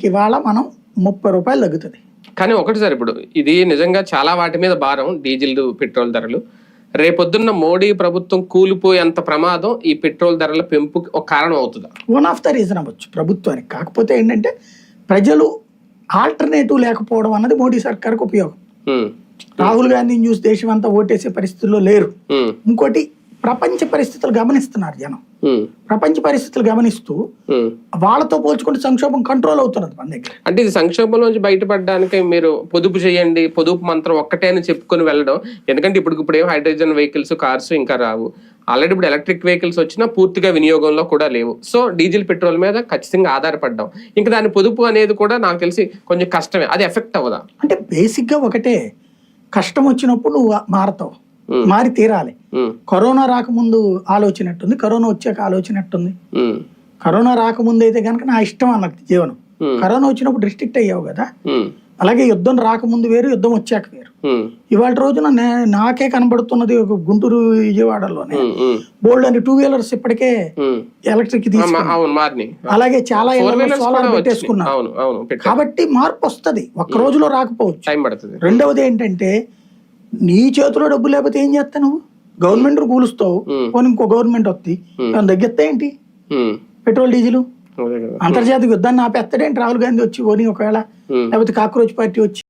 ఇవాళ మనం 30 రూపాయలు తగ్గుతుంది. కానీ ఒకటి సార్, ఇప్పుడు ఇది నిజంగా చాలా వాటి మీద భారం, డీజిల్ పెట్రోల్ ధరలు. రేపొద్దున్న మోడీ ప్రభుత్వం కూలిపోయేంత ప్రమాదం ఈ పెట్రోల్ ధరల పెంపుకి ఒక కారణం అవుతుందా? వన్ ఆఫ్ ద రీజన్ అవ్వచ్చు ప్రభుత్వానికి. కాకపోతే ఏంటంటే ప్రజలు ఆల్టర్నేటివ్ లేకపోవడం అన్నది మోడీ సర్కార్కి ఉపయోగం. రాహుల్ గాంధీని చూసి దేశం అంతా ఓటేసే పరిస్థితుల్లో లేరు. ఇంకోటి, ప్రపంచ పరిస్థితులు గమనిస్తున్నారు జనం. ప్రపంచ పరిస్థితులు గమనిస్తూ వాళ్ళతో పోల్చుకుంటే సంక్షోభం కంట్రోల్ అవుతున్నది మన దగ్గర. అంటే ఇది సంక్షోభంలోంచి బయటపడడానికి మీరు పొదుపు చేయండి, పొదుపు మంత్రం ఒక్కటే అని చెప్పుకొని వెళ్ళడం. ఎందుకంటే ఇప్పుడు ఏం హైడ్రోజన్ వెహికల్స్, కార్స్ ఇంకా రావు. ఆల్రెడీ ఇప్పుడు ఎలక్ట్రిక్ వెహికల్స్ వచ్చినా పూర్తిగా వినియోగంలో కూడా లేవు. సో డీజిల్ పెట్రోల్ మీద ఖచ్చితంగా ఆధారపడ్డాం. ఇంకా దాని పొదుపు అనేది కూడా నాకు తెలిసి కొంచెం కష్టమే. అది ఎఫెక్ట్ అవ్వదా? అంటే బేసిక్ గా ఒకటే, కష్టం వచ్చినప్పుడు నువ్వు మారతావు, మారి తీరాలి. కరోనా రాకముందు ఆలోచనట్టుంది, కరోనా వచ్చాక ఆలోచనట్టుంది. కరోనా రాకముందు అయితే కనుక నా ఇష్టం అన్నది జీవనం. కరోనా వచ్చినప్పుడు రిస్ట్రిక్ట్ అయ్యావు కదా. అలాగే యుద్ధం రాకముందు వేరు, యుద్ధం వచ్చాక వేరు. ఇవాళ రోజున నాకే కనబడుతున్నది గుంటూరు విజయవాడలోనే బోల్డ్ అని 2 వీలర్స్ ఇప్పటికే ఎలక్ట్రిక్ తీసుకున్నారు. అలాగే చాలా సోలార్ పెట్టేసుకున్నారు. కాబట్టి మార్పు వస్తుంది, ఒక్క రోజులో రాకపోవచ్చు. రెండవది ఏంటంటే, నీ చేతిలో డబ్బు లేకపోతే ఏం చేస్తావు నువ్వు? గవర్నమెంట్ కూలుస్తావు, పోనీ ఇంకో గవర్నమెంట్ వస్తుంది, తగ్గిస్తా ఏంటి పెట్రోల్ డీజిల్? అంతర్జాతీయ యుద్ధాన్ని ఆపేస్తాడేంటి రాహుల్ గాంధీ వచ్చి, పోనీ ఒకవేళ లేకపోతే కాక్రోచ్ పార్టీ వచ్చి